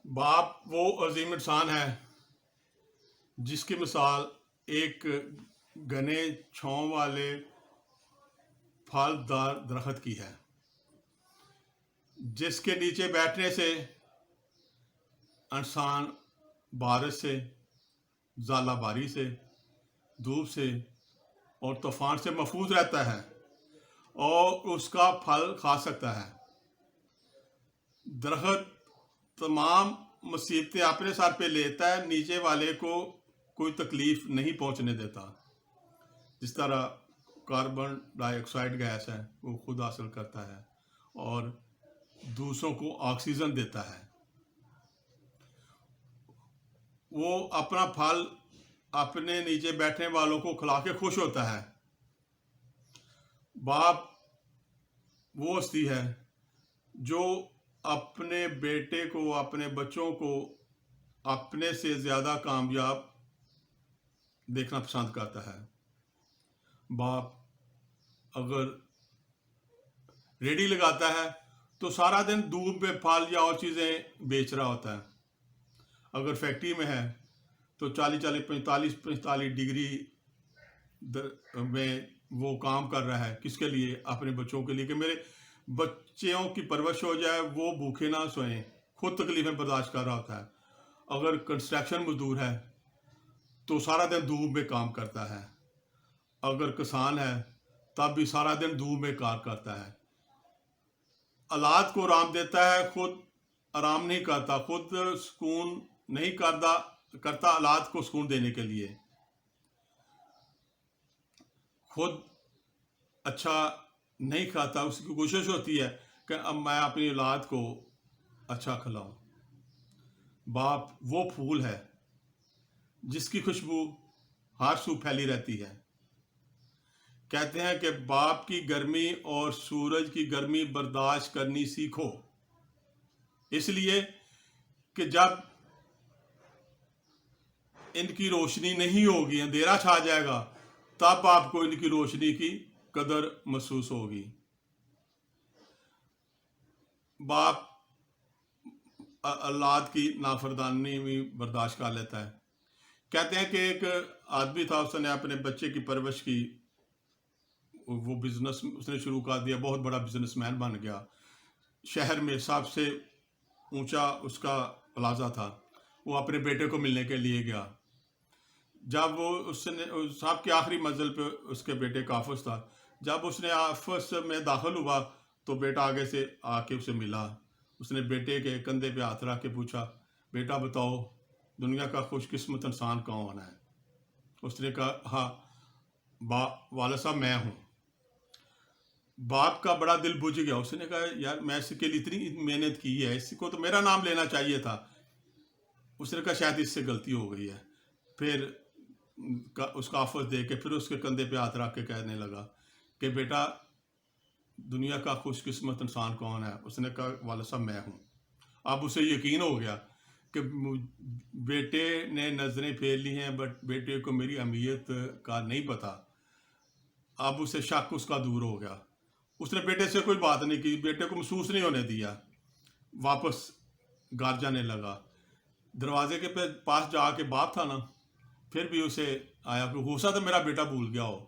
باپ وہ عظیم انسان ہے جس کی مثال ایک گھنے چھاؤں والے پھلدار درخت کی ہے، جس کے نیچے بیٹھنے سے انسان بارش سے، ژالہ باری سے، دھوپ سے اور طوفان سے محفوظ رہتا ہے اور اس کا پھل کھا سکتا ہے۔ درخت تمام مصیبتیں اپنے سر پہ لیتا ہے، نیچے والے کو کوئی تکلیف نہیں پہنچنے دیتا۔ جس طرح کاربن ڈائی آکسائڈ گیس ہے وہ خود حاصل کرتا ہے اور دوسروں کو آکسیجن دیتا ہے، وہ اپنا پھل اپنے نیچے بیٹھنے والوں کو کھلا کے خوش ہوتا ہے۔ باپ وہ ہستی ہے جو اپنے بیٹے کو، اپنے بچوں کو اپنے سے زیادہ کامیاب دیکھنا پسند کرتا ہے۔ باپ اگر ریڈی لگاتا ہے تو سارا دن دودھ میں پھل یا اور چیزیں بیچ رہا ہوتا ہے۔ اگر فیکٹری میں ہے تو 45 ڈگری میں وہ کام کر رہا ہے، کس کے لیے؟ اپنے بچوں کے لیے، کہ میرے بچوں کی پرورش ہو جائے، وہ بھوکے نہ سوئیں۔ خود تکلیفیں برداشت کر رہا ہوتا ہے۔ اگر کنسٹرکشن مزدور ہے تو سارا دن دھوپ میں کام کرتا ہے۔ اگر کسان ہے تب بھی سارا دن دھوپ میں کار کرتا ہے۔ اولاد کو آرام دیتا ہے، خود آرام نہیں کرتا، خود سکون نہیں کرتا اولاد کو سکون دینے کے لیے۔ خود اچھا نہیں کھاتا، اس کی کوشش ہوتی ہے کہ اب میں اپنی اولاد کو اچھا کھلاؤں۔ باپ وہ پھول ہے جس کی خوشبو ہر سو پھیلی رہتی ہے۔ کہتے ہیں کہ باپ کی گرمی اور سورج کی گرمی برداشت کرنی سیکھو، اس لیے کہ جب ان کی روشنی نہیں ہوگی، اندھیرا چھا جائے گا، تب آپ کو ان کی روشنی کی قدر محسوس ہوگی۔ باپ اولاد کی نافرمانی بھی برداشت کر لیتا ہے۔ کہتے ہیں کہ ایک آدمی تھا، اس نے اپنے بچے کی پرورش کی، وہ بزنس اس نے شروع کر دیا، بہت بڑا بزنس مین بن گیا، شہر میں سب سے اونچا اس کا پلازا تھا۔ وہ اپنے بیٹے کو ملنے کے لیے گیا۔ جب وہ اس نے سب کے آخری منزل پہ اس کے بیٹے کا آفس تھا، جب اس نے آفس میں داخل ہوا تو بیٹا آگے سے آ کے اسے ملا۔ اس نے بیٹے کے کندھے پہ ہاتھ رکھ کے پوچھا، بیٹا بتاؤ دنیا کا خوش قسمت انسان کون ہے؟ اس نے کہا والد صاحب میں ہوں۔ باپ کا بڑا دل بجھ گیا، اس نے کہا یار میں اس کے لیے اتنی محنت کی ہے، اس کو تو میرا نام لینا چاہیے تھا۔ اس نے کہا شاید اس سے غلطی ہو گئی ہے۔ پھر اس کا آفس دے کے پھر اس کے کندھے پہ ہاتھ رکھ کے کہنے لگا کہ بیٹا دنیا کا خوش قسمت انسان کون ہے؟ اس نے کہا والد صاحب میں ہوں۔ اب اسے یقین ہو گیا کہ بیٹے نے نظریں پھیر لی ہیں، بٹ بیٹے کو میری اہمیت کا نہیں پتا۔ اب اسے شک اس کا دور ہو گیا۔ اس نے بیٹے سے کوئی بات نہیں کی، بیٹے کو محسوس نہیں ہونے دیا، واپس گھر جانے لگا۔ دروازے کے پاس جا کے باپ تھا نا، پھر بھی اسے آیا کہ ہو سکتا میرا بیٹا بھول گیا ہو۔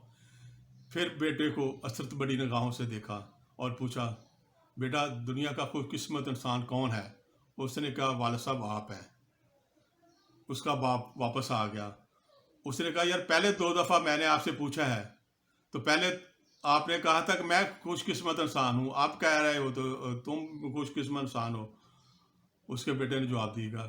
پھر بیٹے کو حسرت بڑی نگاہوں سے دیکھا اور پوچھا، بیٹا دنیا کا خوش قسمت انسان کون ہے؟ اس نے کہا والد صاحب آپ ہیں۔ اس کا باپ واپس آ گیا۔ اس نے کہا یار پہلے 2 دفعہ میں نے آپ سے پوچھا ہے تو پہلے آپ نے کہا تھا کہ میں خوش قسمت انسان ہوں، آپ کہہ رہے ہو تو تم خوش قسمت انسان ہو۔ اس کے بیٹے نے جواب دیا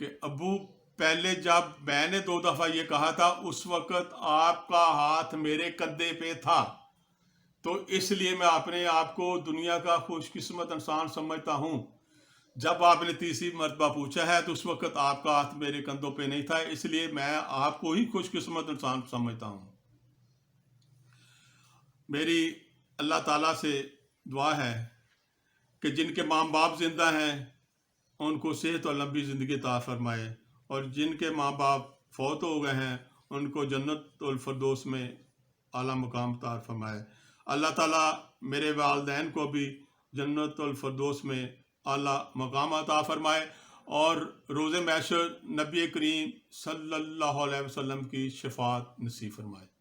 کہ ابو پہلے جب میں نے 2 دفعہ یہ کہا تھا اس وقت آپ کا ہاتھ میرے کندھے پہ تھا، تو اس لیے میں اپنے آپ کو دنیا کا خوش قسمت انسان سمجھتا ہوں۔ جب آپ نے تیسری مرتبہ پوچھا ہے تو اس وقت آپ کا ہاتھ میرے کندھوں پہ نہیں تھا، اس لیے میں آپ کو ہی خوش قسمت انسان سمجھتا ہوں۔ میری اللہ تعالیٰ سے دعا ہے کہ جن کے ماں باپ زندہ ہیں ان کو صحت اور لمبی زندگی عطا فرمائے، اور جن کے ماں باپ فوت ہو گئے ہیں ان کو جنت الفردوس میں اعلیٰ مقام عطا فرمائے۔ اللہ تعالیٰ میرے والدین کو بھی جنت الفردوس میں اعلیٰ مقام عطا فرمائے، اور روز محشر نبی کریم صلی اللہ علیہ وسلم کی شفاعت نصیب فرمائے۔